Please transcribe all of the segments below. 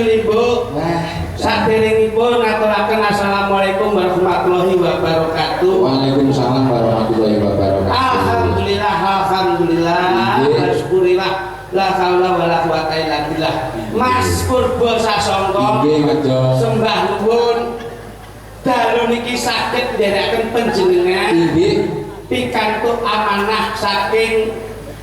Ibu. Saderengipun ngaturaken assalamualaikum warahmatullahi wabarakatuh. Waalaikumsalam warahmatullahi wabarakatuh. Alhamdulillah, alhamdulillah. Syukurillah. La haula wala quwata illa billah. Mas Purbo Sasongko. Nggih, Kanjeng. Sembah nuwun. Dalu niki saged nderekaken panjenengan. Nggih. Pikantuk amanah saking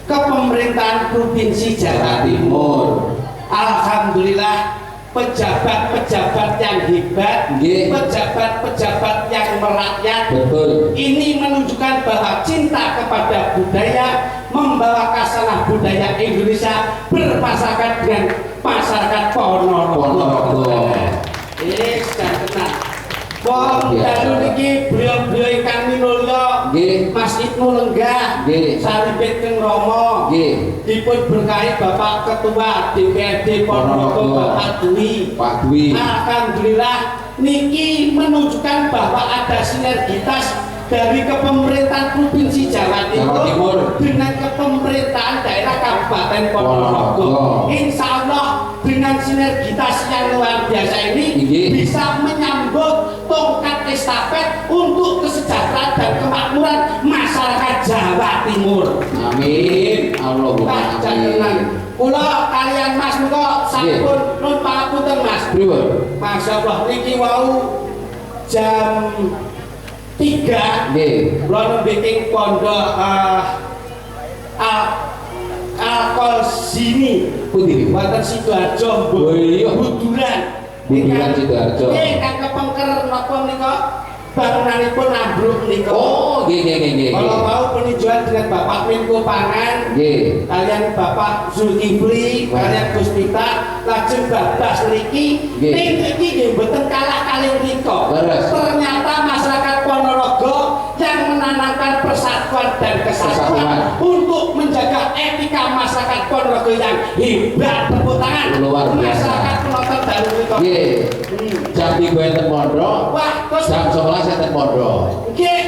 Kepemerintahan Provinsi Jawa Timur. Alhamdulillah. Pejabat-pejabat yang hebat, pejabat-pejabat yang merakyat. Betul. Ini menunjukkan bahwa cinta kepada budaya, membawa kasanah budaya Indonesia berpasangan dengan masyarakat Ponorogo. Ini sudah kenal. Wong dalu niki beliau-beliau ingkang minulya, Mas Ibnu Lenggah, Saripit Keng Romo, dipun berkahi Bapak Ketua DPRD Ponorogo Bapak Dwi. Pak Dwi. Alhamdulillah niki menunjukkan bahwa ada sinergitas dari Kepemerintahan Provinsi Jawa Timur dengan Kepemerintahan Daerah Kabupaten Ponorogo. Insya Allah dengan sinergitas yang luar biasa ini bisa menyambut tongkat estafet untuk kesejahteraan dan kemakmuran masyarakat Jawa Timur. Amin. Allahumma amin. Kula kalian Mas muga sampun nun pangapunten Mas. Pripun? Masyaallah niki wau jam 3 kula nembe pondok Alkol sini pundi wonten Sidoarjo Buduran Sidoarjo nggih kang kepengker napa nika bangunanipun ambruk nika. Oh nggih. Kalau mau peninjauan dengan Bapak Menko Pangan kalian Bapak Zulkifli kalian Gus Pita lajeng babas niki niki nggih mboten kalah kalih nika. Ternyata masyarakat Ponorogo yang menanamkan persatuan dan kesatuan untuk menjaga etika masyarakat Ponorogo yang hebat. Tepuk tangan masyarakat penonton dalu nika. Nggih. Jam 3 enten pondok. Wah, jam 11 enten pondok. Nggih.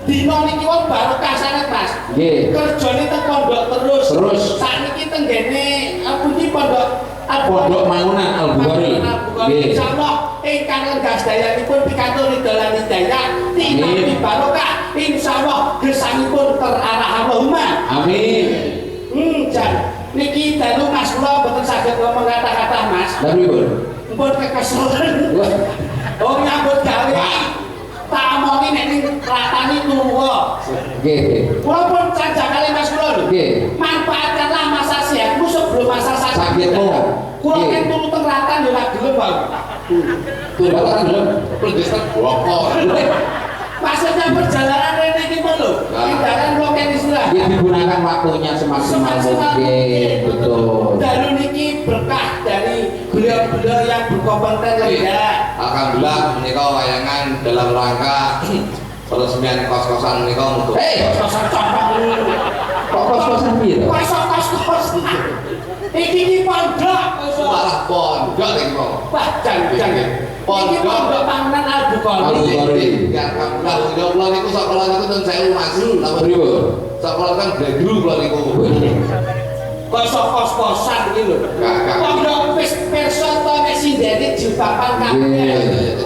Dino niki wong barokah sanget Mas. Nggih. Kerjane teng pondok terus. Sakniki tenggene pundi pondok Pondok Mangunan Al-Bukhari. Nggih. Insyaallah ingkang lenggah dayanipun pikantuk ridholan hidayah tinampi barokah. Insyaallah gesangipun terarah Allahumma. Amin. Jan niki dalu Mas kula mboten saged ngomong kata-kata Mas. Lha pripun? Mpun kekeselan. Oh nyambut gawe. Tak omongi nek ning ratani tuwa. Nggih. Kula pun canjakane Mas kula lho. Nggih. Manfaatkanlah masa sehatmu sebelum masa sakitmu. Kula kan turu teng ratan yo ora gelem wae. Turu ratan gelem. Pendesta bokok. Maksudnya perjalanan rene iki lho. Tindakan loken istilah. Nggih digunakan waktunya semaksimal mungkin. Betul. Dalu niki berkah dari beliau-beliau yang berkompeten ya. Alhamdulillah menika wayangan dalam rangka peresmian kos-kosan menika untuk kos-kosan cocok. Kok kos-kosan piye? Kos-kos. Iki pondok. malah pondok iki kok. Wah, jan. Pondok Pangenan Al-Bukhari. Ya alhamdulillah kula niku sekolah niku ten 1000 Mas. Napa pripun? Sekolah kan bledru kula niku. Kos-kosan iki lho. Pondok wis pirsa to nek sindene jilbaban kabeh.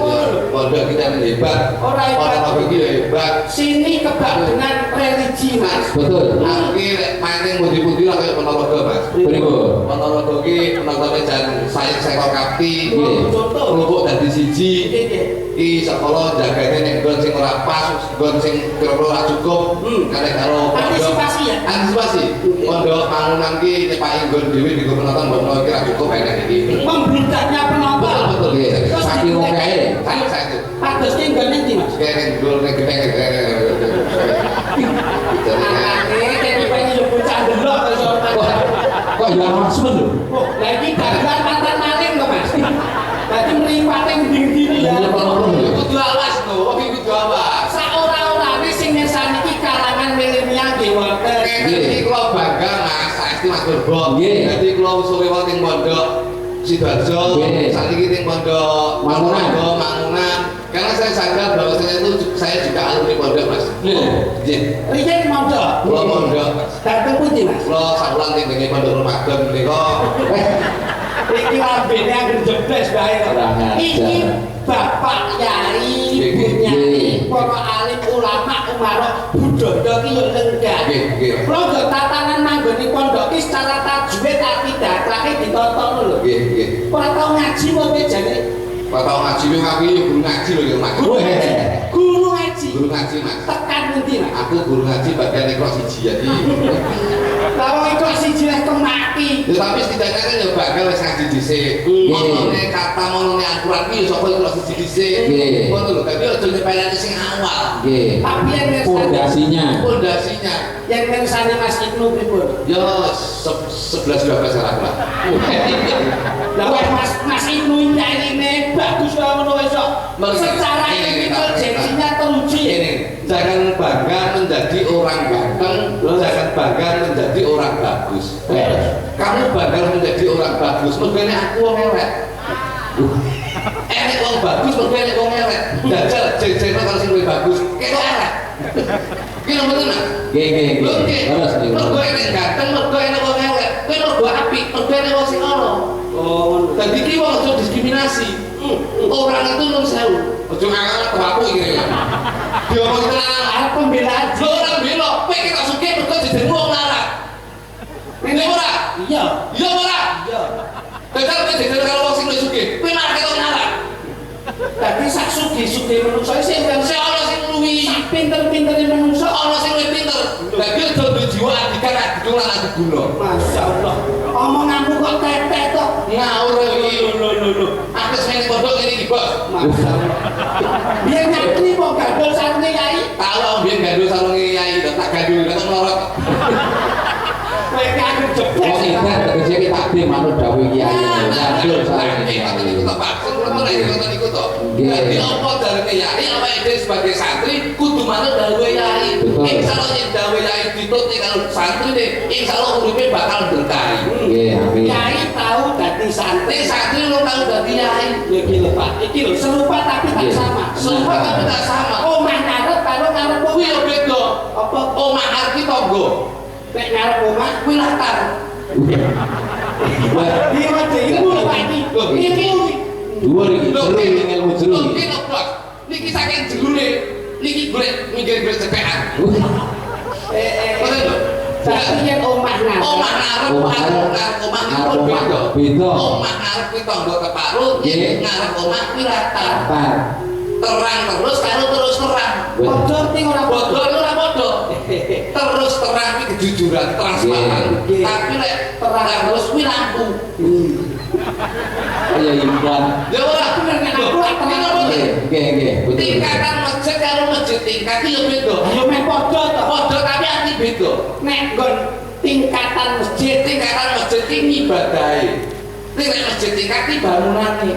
Pondok kita hebat. Ora hebat iki hebat. Sini kebak dengan religi Mas. Betul. Iki nek maning pundi-pundi lah kaya Ponorogo Mas. Pripun? Ponorogo iki penontonnya jan sayang sekor kapti. Contoh kelompok dadi siji. Iki sekolah jagane nek nggon sing ora pas, nggon sing kira-kira ora cukup. Karek karo antisipasi ya. Antisipasi. Pondok Mangunan ki nyepaki nggon dhewe di penonton mbok kira cukup enak iki. Membludaknya penonton. Betul nggih. Saking oke. Saya Pados ki nggon ndi Mas? kene nggon nek gede. Kene pengen yo bocah ndelok iso. Kok ya maksud lho? Lah iki dagelan mantan maling kok Mas. Dadi mripate ndi-ndi ya. Kudu awas lho, kudu awas. Saora-orane sing ngesani iki kalangan milenial nggih wonten. Iki kula bangga Mas, saesti Mas Purbo. Dadi kula usule wonten pondok Sidoarjo, sakniki teng pondok Mangunan. Karena saya sadar bahwa saya itu juga alumni pondok Mas. Nggih. Riyen mondok. Kula pondok. Dateng pundi Mas? Kula sakulan teng pondok Ramadan menika. Iki lambene anggere bae. Iki Bapak Yai, Ibu Nyai, para alim ulama umarok budaya ki yo lenggah. Nggih. Kula nggo tatanan manggone pondok ki secara tajwid akidah klake ditata lho. Nggih. Ora tau ngaji wae jane. Pak tau ngaji ning aku yo guru ngaji lho yo Mas. Guru ngaji. Guru ngaji Mas. Tekan ngendi Mas? Aku guru ngaji bagian ekor siji jadi. Lah wong iku siji lek mati. Ya tapi setidaknya kan ya bakal wis ngaji dhisik. Monone kata monone Al-Qur'an ki sapa ekor siji dhisik. Ngono lho, dadi aja nyepelani sing awal. Nggih. Tapi yang Pondasinya. Pondasinya yang mirsane Mas Ibnu pripun? ya 11 12 salah lah. Lah wes Mas Ibnu ini bagus wae ngono wis kok. Secara intelijensinya teruji. Ini jangan bangga menjadi orang ganteng, jangan bangga menjadi orang bagus. Kamu bangga menjadi orang bagus, mergane aku wong elek. Enek wong bagus, mergane wong elek. Dajal jejene kalau sing luwih bagus, kok elek. Ki lho bener Mas. Nggih. Terus Mergo enek ganteng, mergo enek wong elek. Kuwi mergo apik, mergo enek wong sing ala. Oh, Dadi ki wong aja diskriminasi. Orang itu nung sewu. Ojo ngangkat aku iki. Diomong tenan arep pembelaan. lho ora bela. Kowe iki kok sugih mergo dijeneng wong larat. Ini ora? Iya. Iya ora? Iya. Dadal kowe dijeneng karo wong sing luwih sugih. Kowe malah ketok larat. Tapi sak sugih-sugih menungso sing Sing ana sing luwih, pinter-pintere menungso ana sing luwih pinter. Dadi aja duwe jiwa adikan adu lan adu guna. masyaallah. Omonganmu kok tetek to. Ngawur iki. Lho. Aku sing pondok ngene iki, Bos. Masyaallah. Biar nyantri kok gadol santri Yai. Kalau mbiyen gandul sarung Yai, tak gandul kok melorot. Kowe ki aku jebret. Wong ibadah tegese ki takdir manut dawuh kiai. Ngandul sareng. Jadi apa dari Yai, apa ide sebagai santri, kudu manut dawuh Yai. Insyaallah yen dawuh Yai dituti kalau santri nih, insyaallah uripe bakal berkah. Nggih, amin. Yai tahu dadi santri. Santri lo tahu dadi Yai. Iki lho Pak, iki lho serupa tapi tak sama. Serupa tapi tak sama. Omah ngarep karo ngarep Kuwi yo beda. apa? Omah arep ki tangga. Nek ngarep omah Kuwi latar. Iya mati, iku lho Pak iki. Iki Dhuwur iki jero ning ilmu jero. Lho, iki lho, Bos. Niki saking jerone. Niki golek minggir-minggir cepekan. Ngoten lho. tapi yang omah ngarep. Omah ngarep omah ngarep beda. Beda. Omah ngarep kuwi tangga keparut, yen ngarep omah kuwi latar. Latar. Terang terus karo terus terang. Bodho ting ora Bodho ora bodho. Terus terang kuwi kejujuran, transparan. Tapi lek terang terus kuwi lampu. Ya iklan. Ya ora bener nek aku Nggih. Betul. tingkatan masjid karo masjid tingkat iki yo beda. Yo mek padha to. Padha tapi arti beda. Nek nggon tingkatan masjid Tingkatan masjid iki ngibadahi. Nek masjid tingkat iki bangunane.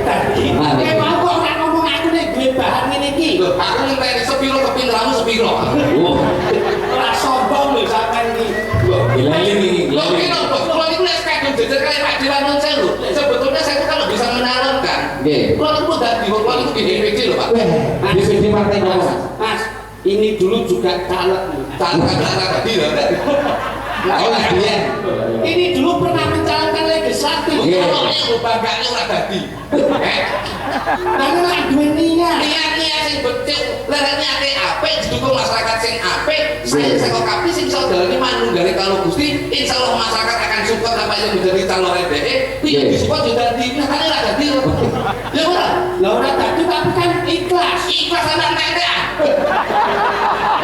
tadi. Nek mau kok ora ngomong aku nek duwe bahan ngene iki. Lho, aku ngenteni sepiro kepindramu sepiro. Oh, Ora sombong lho sampean iki. gilali nih. Lho, iki nopo? Kalau niku nek kadung jejer kaya Pak Dewan Nuncel lho. Sebetulnya saya itu kalau bisa menyalurkan. Nggih. Kalau niku dadi wong niku BDPD lho, Pak. DPD Partai Golkar. Mas, ini dulu juga caleg. Cara tadi lho. Oh, iya. Ini dulu pernah mencalonkan legislatif. Iya. Kalau yang banggane ora dadi. Tapi ora duwe niat. Niat-niat sing becik, lerene ake apik didukung masyarakat sing apik. Saya saka kapi sing iso dalane manunggale kalau Gusti, insyaallah masyarakat akan support apa yang menjadi calon DPR. Piye disupport yo dadi, makane ora dadi. Ya ora. Lah ora dadi tapi kan ikhlas. Ikhlas ana tetek.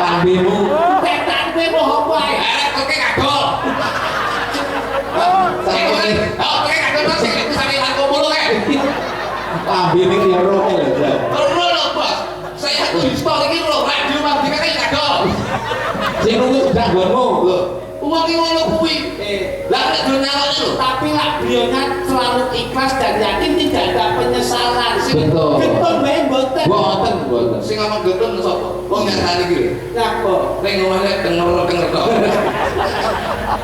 Lambimu. Tekan kowe mau apa ae? Oke kadol. Oke kadol sing iku sampe aku mulu kae. Lambine kira lho. Perlu lho, Bos. Saya tuh di stol iki lho, radio Mardika kae kadol. Sing nunggu sudah nggonmu. Lho, wong iki ngono kuwi. Lah nek do nyalon lho. Tapi lah beliaunya selalu ikhlas dan yakin tidak ada penyesalan. Betul. Betul bae mboten. Boten. Sing ngomong gedung sapa? Wong nyatane iki lho. Napa? Ning ngomongnya denger tok.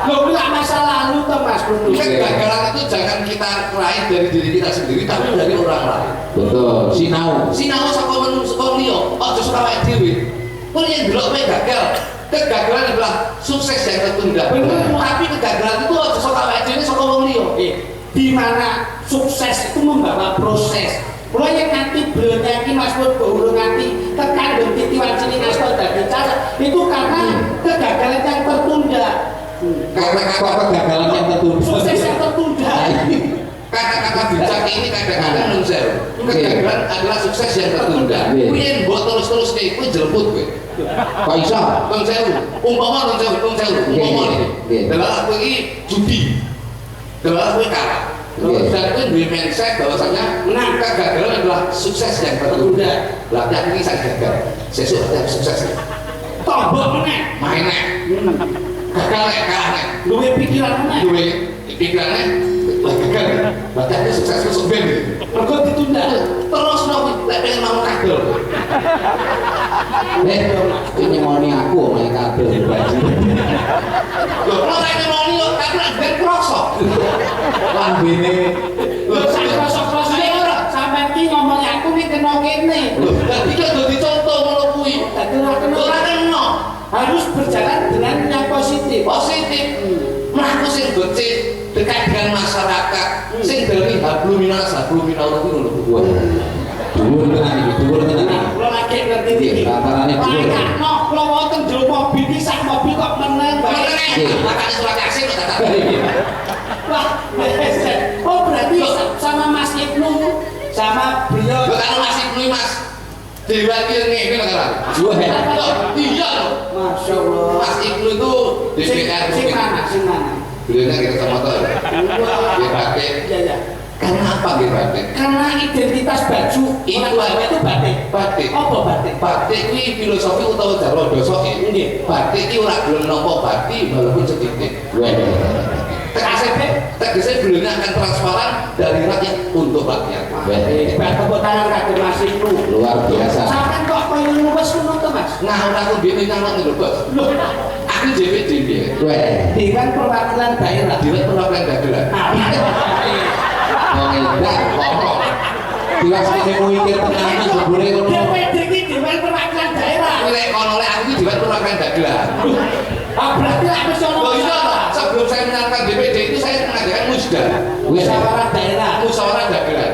Lho kuwi lah masa lalu to Mas Bro. Kegagalan itu jangan kita raih dari diri kita sendiri, tapi dari orang lain. Betul. Sinau. Sinau saka menungso liya, aja saka awake dhewe. Kuwi yen delok kowe gagal, kegagalan adalah sukses yang tertunda. Bener. Tapi kegagalan itu aja saka awake dhewe, saka wong liya. di mana sukses itu membawa proses. Kalau yang nanti beliau ini Mas Pur Bahulu nanti tekan dan titiwan sini Nastor dari cara itu karena kegagalan yang tertunda. Karena kegagalan yang tertunda. Sukses yang tertunda. Kata-kata bijak ini kadang-kadang nunsew. Kegagalan adalah sukses yang tertunda. Kuyen mbok terus-terus nih, kuwi jelebut kowe. Kok iso? Nunsew, umpama nunsew, umpama nih. Dalam aku ini judi. Dalam aku kalah. Dan itu duwe mindset bahwasanya menang kegagalan adalah sukses yang tertunda. Berarti aku ini saya gagal. Sesuk saya sukses. Tombok meneh, main nek. Gagal nek kalah nek. duwe pikiran meneh. Duwe pikirannya wah gagal. Berarti aku sukses besok ben. Mergo ditunda. Terus nopo lek pengen mau kagel. Ini mau nih aku main kabel baju. Loh, kalau lek mau nih karena ben krosok. Lambene Lho sak krosok-krosok ora sampean ki ngomong aku nek kena kene. Dadi kan dadi contoh ngono kuwi. Dadi ora kena. Harus berjalan dengan yang positif. Positif. Mlaku sing becik dekat dengan masyarakat. Sing dari hablum minas hablum minallah kuwi ngono kuwi. dhuwur tenan iki, dhuwur tenan iki. Kula lagi ngerti iki. Ratarane dhuwur. Lakakno kula wonten jero mobil iki sak mobil kok meneng bae. Makane surat kasih kok dadak. Wah, oh berarti sama Mas Ibnu sama beliau. Lho kalau Mas Ibnu Mas diwakil ngene lho kan. Iya lho. Masya Allah. Mas Ibnu itu DPR Sing mana? beliaunya kita motor. Dia pakai. Iya. Karena apa dia batik? Karena identitas baju itu batik. Batik. Apa batik? Batik ini filosofi utawa cara dosa ini. Batik ini ora gelem nampa batik walaupun sedikit. Tegasnya beliaunya akan transparan dari rakyat untuk rakyat. Tepuk tangan kagem Mas Ibnu. Luar biasa. Sampeyan kok koyo luwes ngono to, Mas? Nah, ora aku dhewe nang lho, Bos. Lho, aku dhewe. Dewan Perwakilan Daerah. Dewan Perwakilan Daerah. Mengendar kok. Diwasane mikir tenanan jebule ngono. DPD iki Dewan Perwakilan Daerah. Lek kono lek aku iki Dewan Perwakilan Daerah. Berarti lek wis ono. Oh iya, sebelum saya menangkan DPD itu saya mengadakan musda. Musyawarah daerah. Musyawarah daerah.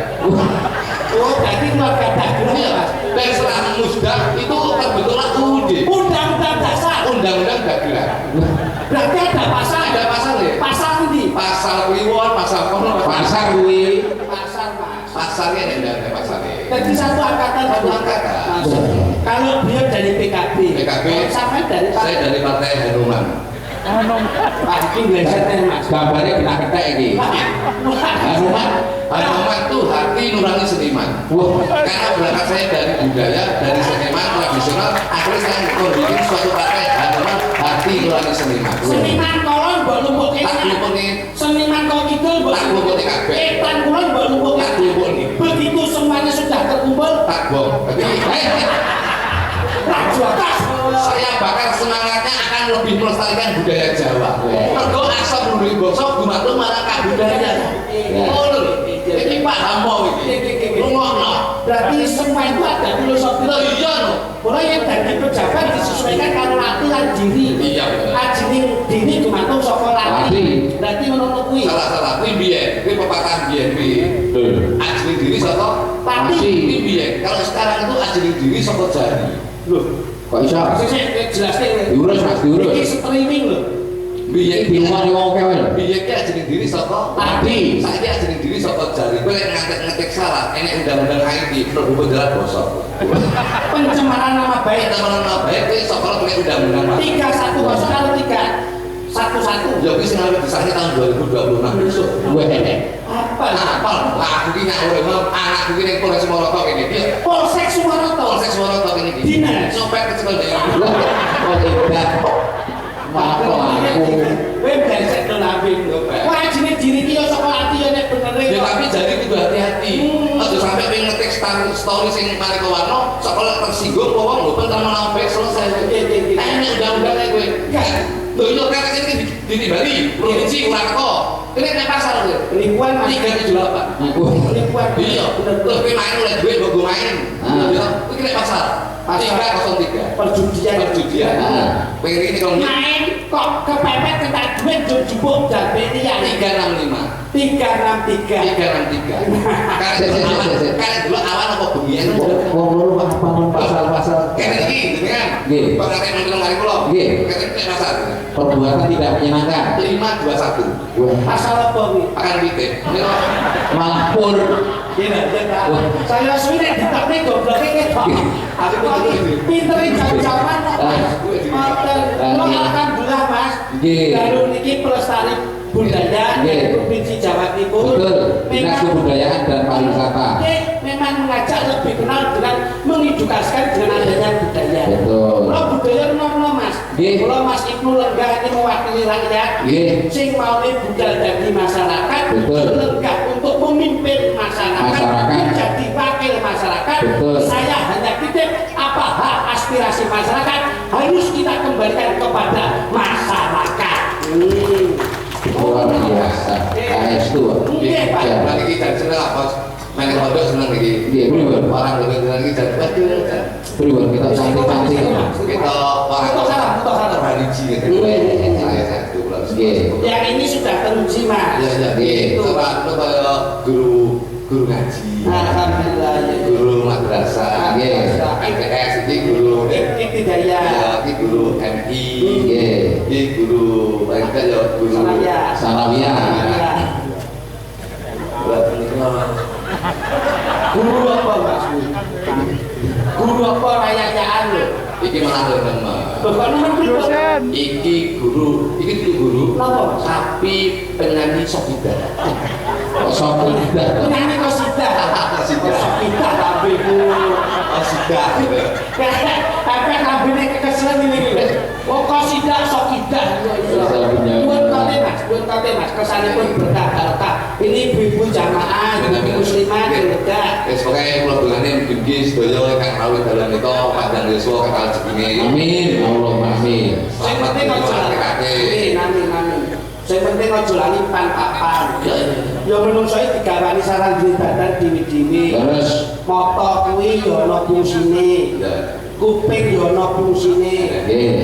Oh, berarti keluarga daerah ya, Mas. Dan setelah musda itu terbentuklah UUD. Undang-undang dasar. Undang-undang daerah. Berarti ada pasal. Ada pasal ya? Pasal ini. Pasal kliwon, pasal kono, Pasar kuwi. Pasal, Mas. pasalnya ada pasalnya. Jadi satu angkatan. Satu angkatan. Kalau beliau dari PKB. PKB. Sampai dari Saya dari Partai Hanuman. Pak Inglesetnya, Mas. Gambarnya kita ketek iki. Hanuman tuh hati nurani seniman. Karena berangkat saya dari budaya, dari seniman tradisional, akhirnya saya membuat suatu partai Hanuman hati nurani seniman. Seniman kolon mbok lumpuhke. Tak lumpuhke. Seniman kok kidul mbok Tak lumpuhke kabeh. Etan kulon mbok lumpuhke. Tak lumpuhke. Begitu semuanya sudah terkumpul, Tak bom. Saya bakal semangatnya akan lebih melestarikan budaya Jawa. Mergo asal nuli bosok gumantung malah kabudayaan. Oh lho, iki Pak Hamo iki. Lungono. berarti semua itu ada filosofi. Lho iya lho. Mulai yang dari pejabat disesuaikan karo ati lan diri. Iya bener. Ajine diri gumantung saka lati. Berarti menurut kuwi. Salah-salah kuwi biyen, kuwi pepatah biyen kuwi. Ajine diri saka Lati. kuwi biyen. Kalau sekarang itu ajine diri saka jari. Loh, Kok iso? sik jelasne. Diurus Mas, diurus. Iki streaming lho. Biyen Bingungan wong oke wae. biyen ki ajine diri saka Lati. saiki ajine diri saka jari. Kowe nek ngetik salah, enek undang-undang IT mlebu dalan bosok. Pencemaran nama baik. Teman-teman baik kuwi saka pakai undang-undang. 310 kali 311. Ya wis ngarep disahke tahun 2026 besok. Apa? Apal, lah aku ki nyak urip anak iki ning Polres Moroto kene iki. Polsek Sumaroto. Polsek Moroto kene iki. Dinas. Sopet kecil dhewe. Kok tidak? Maaf aku. Kowe besek to lambing lho, Pak. Wah, jenenge diri ki yo saka ati yo nek bener Ya tapi jari kudu hati-hati. Aja sampe pengen ngetik story sing mari warna, sekolah tersinggung wong lho pengen sampe selesai. Enek undang-undang kowe. Lho yo kan iki ditimbali provinsi ora kok. Kene nek pasar lho. Penipuan 378. Penipuan. Iya, bener. Terus kowe main oleh duit mbok main. Ya, iki nek pasar. 303. Perjudian. Perjudian. Pengen iki kok Main kok kepepet ketak duit jupuk dan belian 365 363 kan dulu awal apa bengian wong loro bangun pasal-pasal kene iki jenengan nggih pengertian menurut mari kula nggih kene pasal perbuatan tidak menyenangkan 521 pasal apa nih akan titik mampur saya suwi nek ditakne goblok iki aku pinter jam-jaman alhamdulillah Mas baru niki pelestari budaya Provinsi Jawa Timur. Betul. Dinas Kebudayaan dan Pariwisata. Memang mengajak lebih kenal dengan mengedukasikan dengan adanya budaya. Betul. Kalau budaya nomor Mas. Kalau Mas Ibnu Lenggah ini mewakili rakyat. Sing mau budal dari masyarakat. Betul. Lenggah untuk memimpin masyarakat. Menjadi wakil masyarakat. Betul. Saya hanya titip apa hak aspirasi masyarakat harus kita kembalikan kepada masyarakat. Luar biasa. AS2. Iya, Pak. Berarti kita seneng apa? Main kodok seneng iki. Iya, bener. Orang lebih seneng iki dan Pribun kita cantik-cantik. Kita orang tradisi gitu. Saya satu bulan. Yang ini sudah teruji Mas. Ya, itu kayak guru ngaji. Alhamdulillah. Guru madrasah. MTS ini guru Ibtidaya. Ini guru MI. Ini guru mereka ya guru Sanawiyah. Guru apa Mas? Guru apa rayaan lho? Iki malah nama. Bapak nomor berapa? Iki guru. Napa? Tapi penyanyi Sokida. Sokida. Penyanyi Kosida. Sokida tapi ku. Sokida. Apa kabine kekeselan ini lho. Oh Kosida Sokida. Buat kate Mas, kesanipun berkah barokah. Ini ibu-ibu jamaah, ibu muslimah juga. Sebagai kula dolane mugi sedaya kang rawuh dalan itu panjang yuswa kekal rezekine. Amin. Allahumma amin. Sing penting aja amin. Sing penting aja lali pan-papan. Ya menungso iki digawani sarang ibadah diwi-diwi. Terus mata kuwi ya ana fungsine. Kuping ya ana fungsine,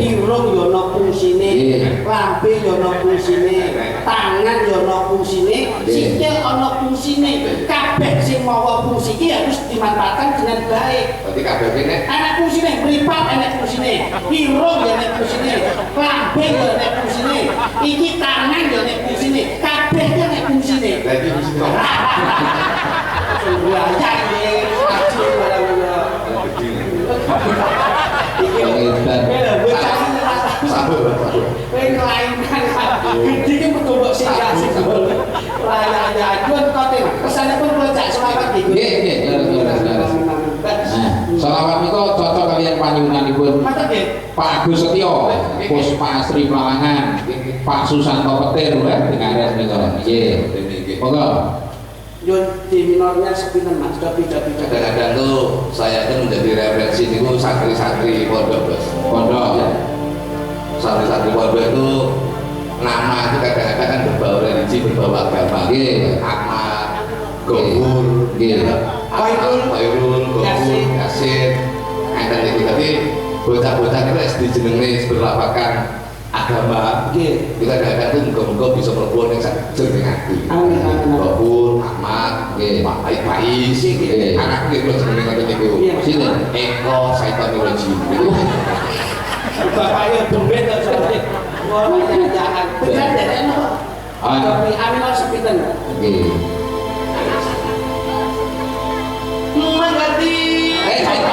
irung ya ana fungsine, lambe ya ana fungsine, tangan ya ana fungsine, sikil ana fungsine. Kabeh sing mawa fungsi iki harus dimanfaatkan dengan baik. Berarti kabeh kene Ana fungsine, mripat ana fungsine, irung ya ana fungsine, lambe ya ana fungsine, iki tangan ya ana fungsine, kabeh ya ana fungsine. lagi mesti Selawat itu cocok kalian panyunanipun Pak Agus Setio, Puspa Asri Malangan, Pak Susanto Petir, dengaran nih monggo. Yun di minornya sepinten Mas, kadang-kadang tuh saya tuh menjadi referensi itu santri-santri pondok bos. Pondok Santri-santri pondok itu nama itu kadang-kadang kan berbau religi, berbau agama. Ahmad, Gofur, Khairul, Gofur, Yasin. Ada itu tadi bocah-bocah itu SD jenenge berlapakan agama. Kita kadang-kadang tuh muka-muka bisa berbuat yang sangat jeneng aku. Gofur, Ahmad, Pak Faiz, anakku itu jeneng ngoten niku. Sinten? Eko Saitonologi. Bapaknya dompet kok soalnya ngomong jangan benar dari no tapi aminor sepinten mengerti pengen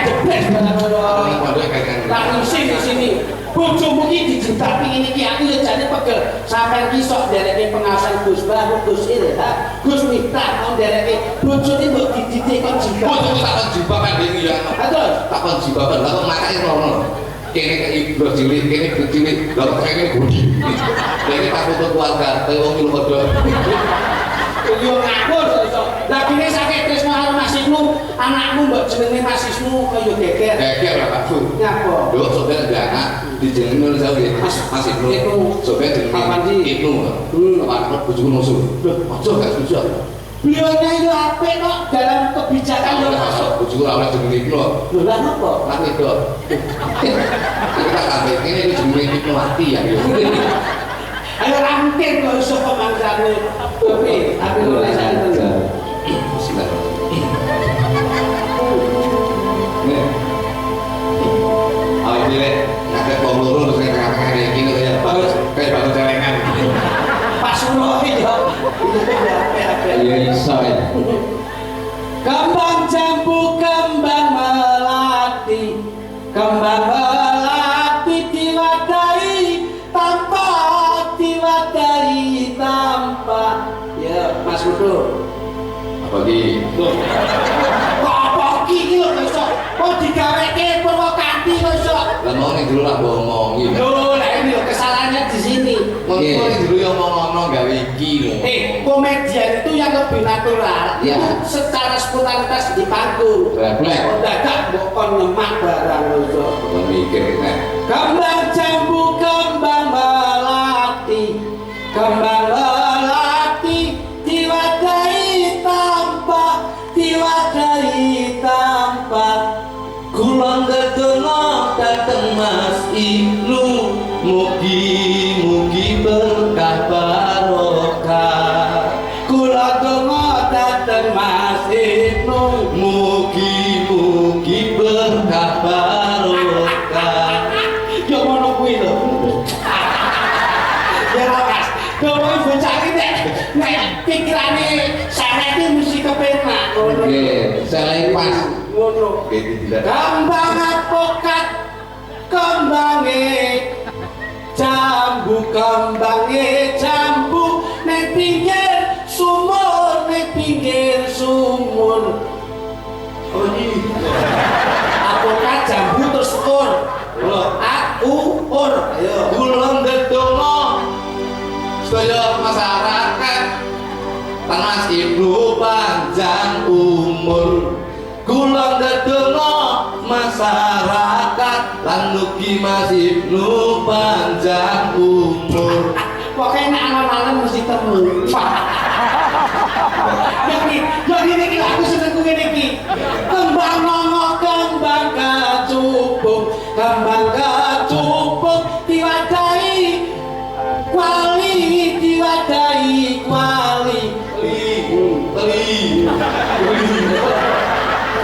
jebes langsung di sini bojomu ini dijebak ini aku ya jadi pegel sampai kisok dari pengawasan Gus Bah, Gus Irha, Gus Miftah mau dari bojo ini buat dididik kan jika bojo takkan jibakan ini ya takkan jibakan lalu makanya ngomong kini ke ibu cilik, kini cilik lalu kayaknya budi kini takut keluarga tapi orang itu bodoh iya ngakur lagi ini sakit Tresno karo Mas Ibnu anakmu mbak jenenge Mas Ibnu kaya geger lah Pak Su ngapa? dulu sobat ada anak di jenenge Nur Zawi Mas Ibnu sobat jenenge Ibnu Pak bujuku musuh ojo gak setuju beliaunya itu apa kok dalam kebijakan yang masuk juga oleh jeneng iki lho. bulan apa? Lah itu. Kita kabeh ini iki jeneng diplomati ya. Ayo rampir kok iso pemangsane. Tapi ora saja. Bismillah. Ayo dile, ngaget wong loro terus ning tengah-tengah iki lho ya. Bagus kayak bangun celengan. Pas ulo ya. Ya iso ya. Kembang jambu kembang melati, kembang melati diwadahi tanpa diwadahi tanpa. Ya Mas Kudu. Apa iki? Kok apa iki lho iso? Kok digaweke provokatif iso? Lah mau ning dulu lah ngomong iki. Lho, lah ini lho kesalahannya di sini. Mau ning dulu yo ngomong gawe iki lho. Komedian itu yang lebih natural. Ya. Itu secara spontanitas di panggung. Refleks. Dadak mbok kon nyemak barang iso. Kok mikir nek. Kembang jambu kembang melati, kembang melati diwadahi tanpa, diwadahi tanpa. Kulon gedongo dateng Mas Ibnu, mugi-mugi berkah barokah. Kulon dongo dateng Mas Ibnu, mugi-mugi berkah barokah. Yo ngono kuwi lho. Ya Mas, kowe bocah iki nek pikirane sarek iki mesti kepenak ngono. Nggih, selain pas Ngono. Oke, tidak. Kembang apokat, kembange jambu, kembange jambu, ning pinggir sumur, ning pinggir sumur. Oh iki. Apokat jambu terus ur. Lho, ur. Ayo. Kulon gedongo sedaya masyarakat Mas Ibnu panjang umur. Kulon gedongo masyarakat lan mugi Mas Ibnu panjang umur. Pokoknya nek alam-alam mesti temu. Jadi ini aku seneng ngene iki. Kembang nongo kembang kacupuk, kembang kacupuk diwadahi kuali, diwadahi kuali.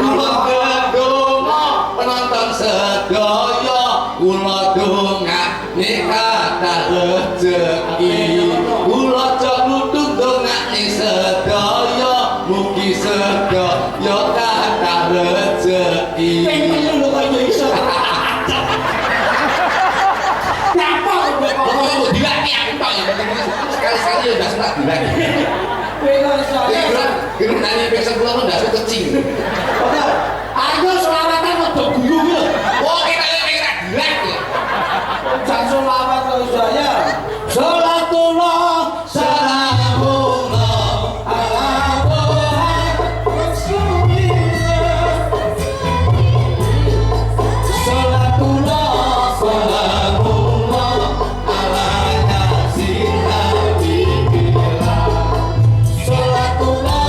Kulon gedongo penonton sedaya kula dongakne kathah rejeki. Kula aja nutuk dongakne sedaya mugi sedaya kathah rejeki. Pengen lho kok iso. Nyapa kok Kok dilaki aku Pak ya sekali-sekali ya ndak senang dilaki. pengen iso. Kira nani pesen kula ndak suka kecing. Ayo selawatan rada guru ki lho. Wah kita kira dilaki. Jangan selawat kok saya. Salatullah salamullah ala Muhammad Rasulillah. Salatullah salamullah ala yasin habibillah. Salatullah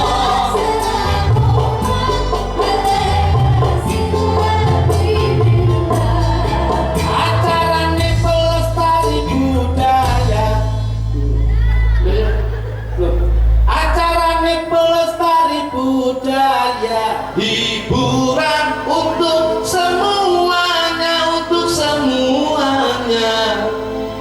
acarane pelestari budaya. Acarane pelestari budaya, Hiburan untuk semuanya, untuk semuanya.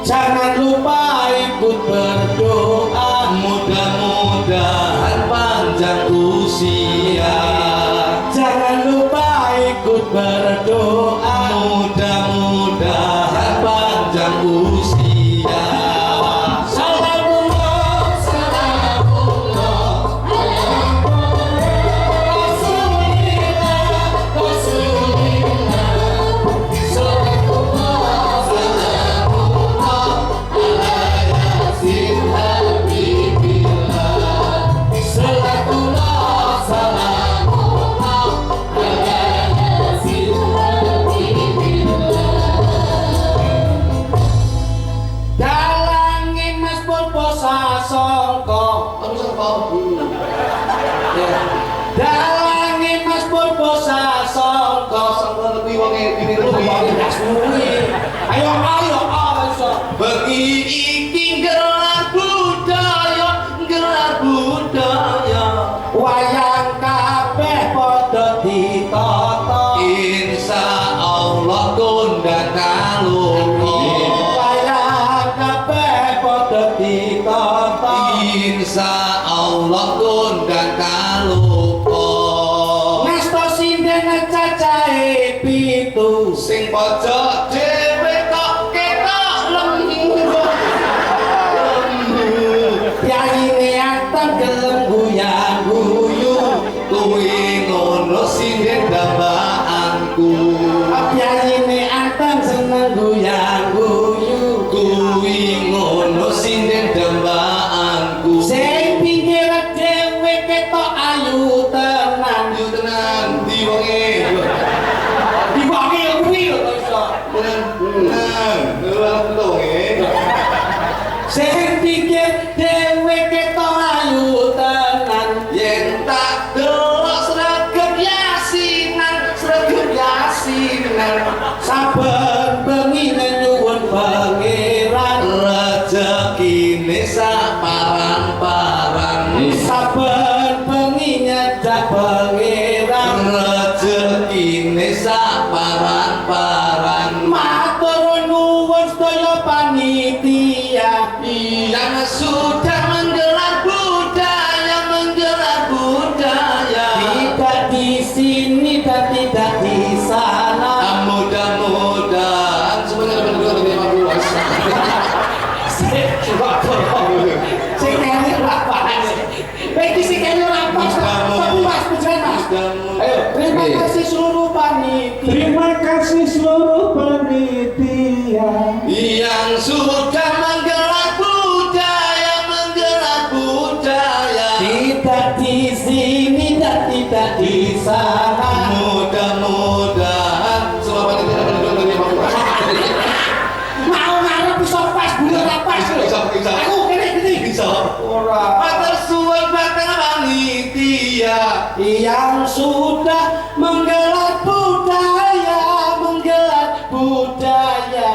jangan lupa ikut berdoa. Mudah-mudahan panjang usia. Jangan lupa ikut berdoa. Mudah-mudahan panjang usia. Salamullah salamullah Rasulillah Rasulillah. Salatullah salamullah ala yasin habibillah. Salatullah salamullah ala yasin habibillah. Dalange Mas Purbo sasongko Sangka lebih wonge bini Lu lebih. bawa gas muni. Ayo iso. Bengi iki gelar budaya, gelar budaya. Wayang kabeh padha ditata. Insya Allah kondang kalupa. Wayang kabeh padha ditata. Insya Allah kondang kalupa. Ngasta sinden cacahe 7. Sing pojok dhewe kok ketok lembut. Yaine anteng gelem guyang-guyu. Kuwi ngono sinden dambaanku. Yaine anteng seneng guyang-guyu. Kuwi ngono sinden dambaanku. Sing pinggir dhewe ketok ayu tenan. Ayo tenan di wonge. Diwangi kuwi lho iso. Tenan, ora wonge. Sing pinggir dhewe ketok ayu tenan. Yen tak delok sregep yasinan, Saben bengi nyuwun pangeran. rezekine saparan-paran. Saben bengi nyedak pangeran. Rezekine saparan-paran. Matur nuwun sedaya panitia. Yang sudah menggelar budaya. Tidak di sini dan tidak di sana. Mudah-mudahan semuanya dapat lebih luas. Sing kene lapas. Iki sing kene lapas. Mas Mas. Ayo, terima kasih seluruh panitia. Terima kasih seluruh panitia. Yang sudah menggelar budaya. Tidak di sini dan tidak di sana. Mudah-mudahan semua panitia dapat lebih luas. Mau ngarep iso pas bulan lapas. Bisa. Aku kene gini. Bisa. Ora. Matur suwun batang panitia. Yang sudah menggelar budaya.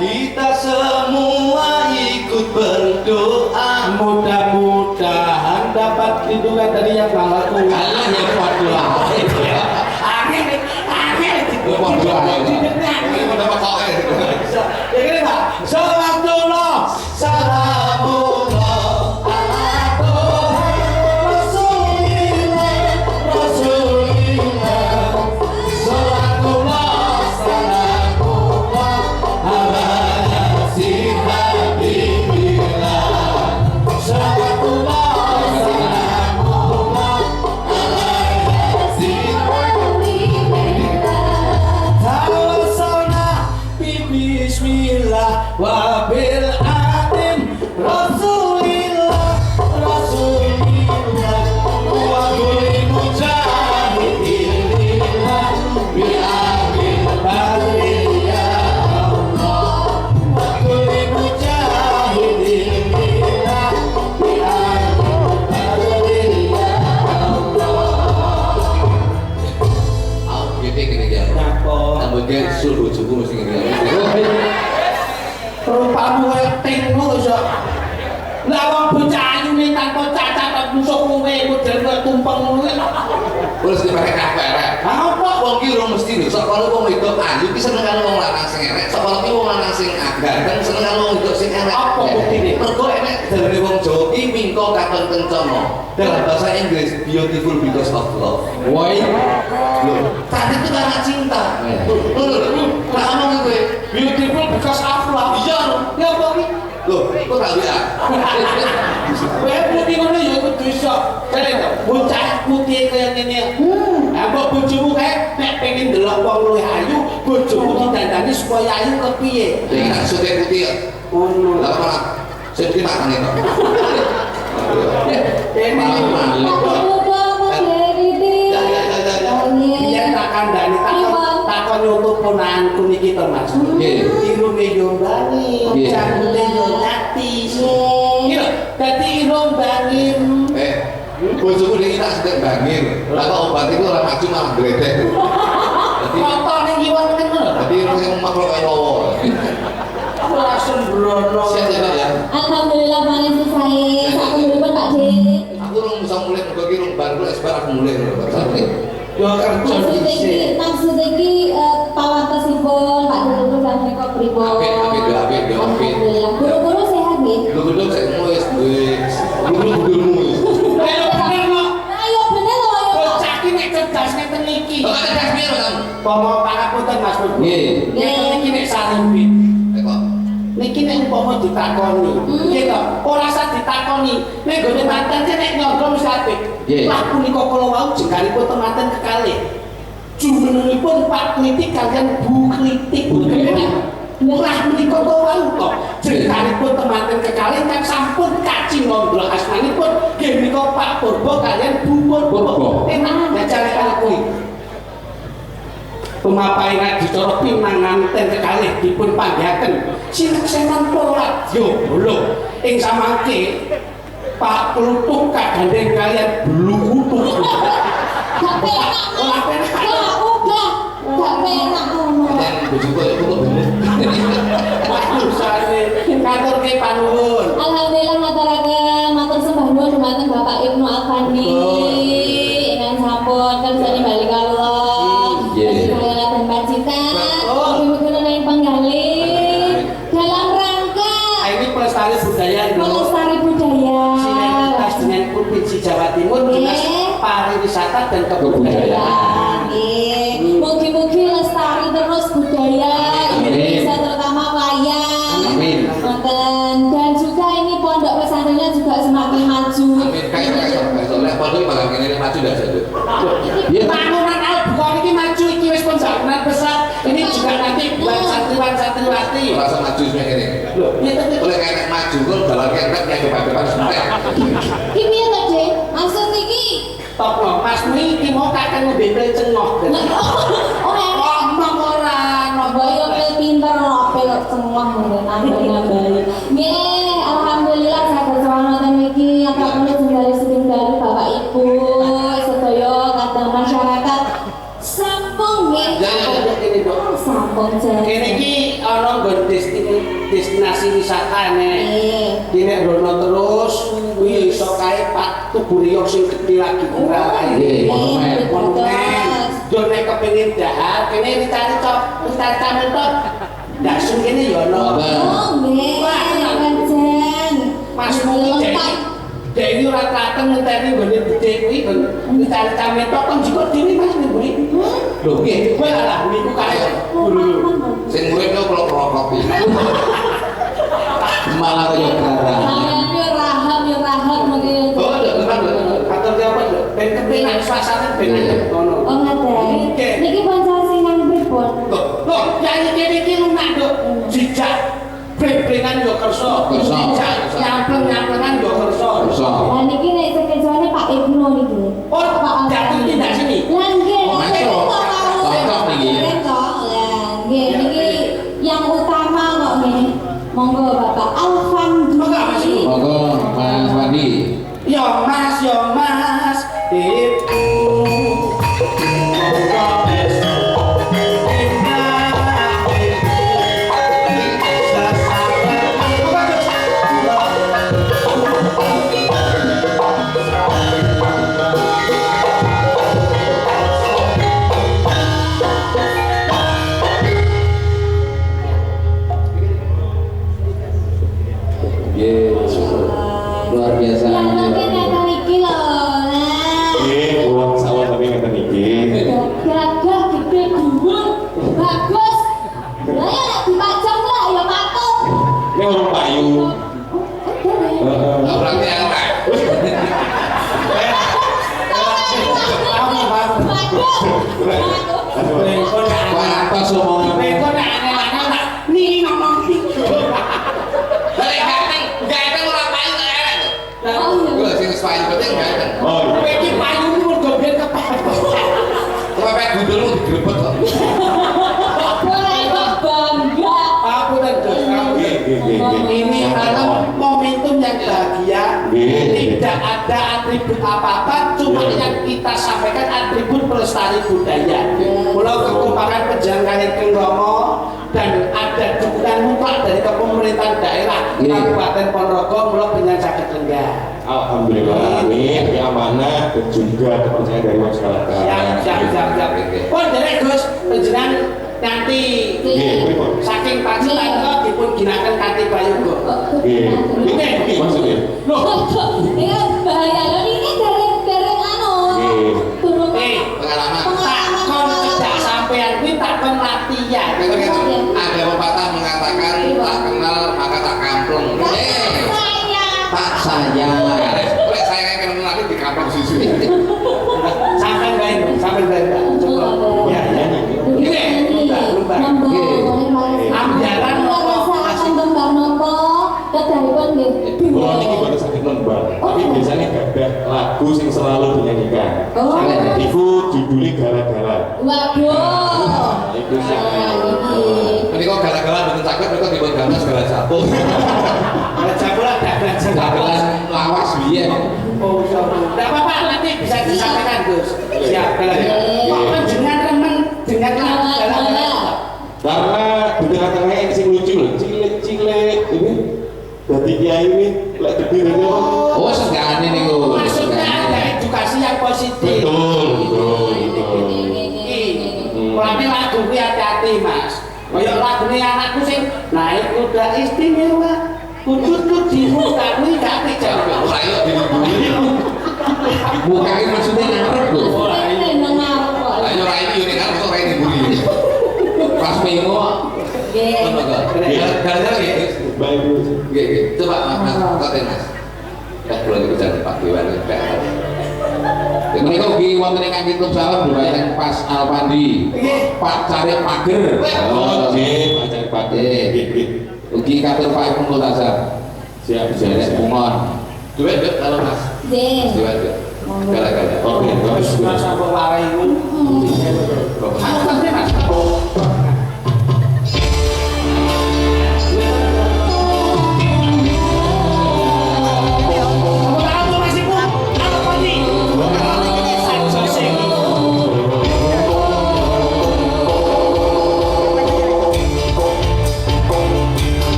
Kita semua ikut berdoa. Mudah-mudahan dapat lindungan dari yang maha kuasa. Allah yang kuat doa. Angin. Kuat doa. Ini mendapat kau Ya gini Pak. Salatullah, salamullah ala Rasulillah. Salatullah, salamullah ala yasin habibillah. Salatullah, salamullah ala yasin Tawassalna bismillah wa bil adim Rasulillah wa kulli mujahidin lillah bi amin badri ya Allah wa kulli mujahidin lillah bi amin badri ya Allah. Aku gede gini dia. Napa Kemudian suruh bojoku mesti ngene. rupamu weting lu iso. Lah wong bocah ayune tanpa cacat musuh kowe model tumpeng ngono. Terus dipakai kafe rek. Apa Wong ki ora mesti lho, sok kalau wong wedok ayu ki seneng karo wong lanang sing elek, sok kalau ki wong lanang sing ganteng seneng karo wong wedok sing elek. Apa buktine? Mergo enek dalane wong Jawa ki mingko katon kencana. Dalam bahasa Inggris beautiful because of love. Woi, Loh, tadi itu karena cinta. Loh, tak ngomong gue. beautiful because of love. Iya. Ya apa iki? Loh, kok tak WA? Kowe putih ngono ya kudu iso. Kene to, bocah putih kaya ngene. Apa bojomu kae nek pengen delok wong luwih ayu, bojomu didandani supaya ayu kepiye? Iki tak sute putih ya. Ngono. Lah apa? Sing ki makan itu. Kene iya tak kandhani takon nyutup ponakanku niki to Mas. Nggih. Irunge yo bani, Nggih. cangkule yo nyati. Iki lho, dadi irung bani. Bojoku beli tak sedek bangir. Lah kok obat itu ora maju malah gledek. Foto ning kiwan ngono. Jadi sing makhluk lowo. Langsung brono. Siap ya. Alhamdulillah banget sih saya. Aku dulu Pak Dik. Aku rung bisa mulai mergo ki rung bar kula sebar aku mulai lho. Yo kerja dhisik. Maksud iki pawatosipun Pak Dulu dan Eko pripun? Apik. Alhamdulillah. Guru-guru sehat nggih? Guru-guru sik wis guru-gurumu. Ayo bener kok. Ayo bener loh ayo. Bocah iki nek cerdas ngeten iki. Kok cerdas piro kamu? Pomo pangapunten Mas Bro. Nggih. Ngeten iki nek salimit. Kok Niki nek umpama ditakoni, nggih to, ora usah ditakoni. Nek gone manten nek nyondro mesti apik. Nggih. Lah punika kula wau jenggalipun temanten kekalih. Jumenengipun Pak Kritik kalian Bu Kritik. Lah punika kula wau to, jenggalipun temanten kekalih kan sampun kaci ngondro asmanipun nggih menika Pak Purbo kalian Bu Purbo. Enak ngajari aku. Pemapaingan dicara pinanganten kekalih dipun panggihaken sineksenan para radya bolo ing samangke Pak Plutuk kagandeng kalian Blukutuk. Gak penak. Ora penak. Gak penak ngono. yen bojoku iku kok bener. Waduh sane ngaturke panuwun. Alhamdulillah ngaturaken matur sembah nuwun dumateng Bapak Ibnu Alfandi. Ingkang sampun kerjane bali kawula. Nggih. Kalian Pacitan. Mugi-mugi nang panggalih dalam rangka Ini pelestari budaya lho. melestari budaya. Sinergitas dengan Provinsi Jawa Timur Dinas Pariwisata dan Kebudayaan. Mugi-mugi lestari terus budaya Indonesia terutama wayang. Amin. Wonten. Dan juga ini pondok pesantrennya juga semakin maju. Amin. Kayak lek pondok bakal ngene maju dah saja. Iya. Bangunan Al-Bukhari ini maju iki wis pembangunan besar. Ini juga nanti buat santriwan-santriwati. Rasa maju sing ngene. Loh, iya tapi Oleh kayak maju kok dalan kayak yang depan-depan sampai. Iki piye to, Dik? Maksud iki? tokno Mas Mui iki mau kakek ngombe pil cengoh. Oh, Ngomong ora Boyo pil pinter lho, pil cengah ngene nambah-nambahi. Nggih, alhamdulillah saged sowan wonten mriki angkapun sedaya Bapak Ibu sedaya kadang masyarakat sampung nggih. Ya kene kok. Sampung jen. Kene iki ana nggon destinasi wisata nek. Nggih. Iki nek rono terus kuwi iso kae Pak Tugurio sing gedhe lagi ora Nggih, monumen. Yo nek kepengin dahar kene dicari cop, dicari cametot. Dasung kene yo ono. Oh, nggih. Jen. Mas Mui lengkap. dek iki ora klaten ngenteni nggone gedhe kuwi dicari cametot kon jiko dhewe Mas Mui. Lho nggih, kowe lah niku kae. Sing murid kok klop-klop. Malah kaya karang. Rahab mungkin. Oh, kantor dia apa? Ben kepenak suasana ben aja ngono. Oh, ngaten. Niki pancen sing nang pripun? Loh, ya iki iki lunak, Nduk. Jijak bebrengan yo kersa. Kersa. Jijak nyampleng-nyamplengan yo kersa. Kersa. Lah niki nek sekejane Pak Ibnu niki. Oh, jatuh tindak sini. Lah nggih, Masuk. Cocok niki. Lah nggih niki yang utama kok nggih. Monggo Bapak Alfandi. Monggo Mas Wandi. Yo Mas, Ibu. Monggo besok. Luar biasa. Ya mungkin yang iki lho. Nah. Uang sawah tapi ngeten iki. Gagah gede dhuwur. Bagus. Lah ya nek dipajang lah ya patut. Ini orang payu. Berarti elek. Apa omongan? Beko nek aneh-aneh tak niki ngomong iki. Balik ganteng ora payu elek. Oh, iya. Gue sing payu penting ganteng. Oh, Kowe iki payung mergo ben kepepet. Kepepet gundul digrebet kok. Boleh kok bangga. Aku dan Jos. Ini adalah momentum yang bahagia. Nggih. Tidak ada atribut apa-apa, cuma yang kita sampaikan atribut pelestari budaya. Pulau kekumparan penjangkauan Kenggomo dan ada dukungan mutlak dari kepemerintahan daerah Kabupaten Ponorogo, Pulau Benyan Sakit Lenggah. Alhamdulillah, ini amanah dan juga kepercayaan dari masyarakat. Siap. Pun dari Gus, penjenengan nanti saking pacitan kok dipun ginakan kanthi bayu kok. Ini maksudnya. Ini bahaya loh, ini dari anu turun Pengalaman. Takon tidak sampean kuwi takon latihan. Ada pepatah mengatakan tak kenal maka tak kampleng. Pak saya Lek saya kenal lagi di kampleng susu. Sampean bae. Coba. Ya. Ambiaran akan gambar nopo kedaripun nggih. Kalau ini baru sakit nonbar, tapi biasanya gak ada lagu yang selalu dinyanyikan. Itu judulnya gara-gara. Waduh. Itu sih. Ini kok gara-gara betul sakit mereka dibuat gambar segala satu. Jagolah dagelan lawas biyen. Oh, tidak apa-apa, nanti bisa disampaikan Gus. Siap, kok penjenengan remen dengan lagu. Karena di tengah-tengah yang sing lucu loh, cilik-cilik ini dari kiai ini lek gede ini Oh, senggane niku. Maksudnya ada edukasi yang positif. betul. Mulane lagu kuwi hati-hati, Mas. Kaya lagune anakku sing naik kuda istimewa, kudut di muka kuwi gak pecah. Ora yo dilindungi. Bukain maksudnya ngarep lho. Ayo ora ini yo kan kok ora ini buri. Pas pengo Ono kok. Gara-gara nggih. Baik. Nggih. Coba Mas, koten Mas. Ya kula iki jan Pak Dewan Mbak. mereka ugi wonten ing kangge salam dhumateng Pas Alpandi. Pak Cari Pager. Oh, nggih, Pak Cari Pager. Ugi katur Pak Ibnu Multazam. Siap. Pungon. Duit kalau Mas. Nggih. Duit. Gara-gara. Oke, bagus. Mas apa wae iku. Aku kan Mas.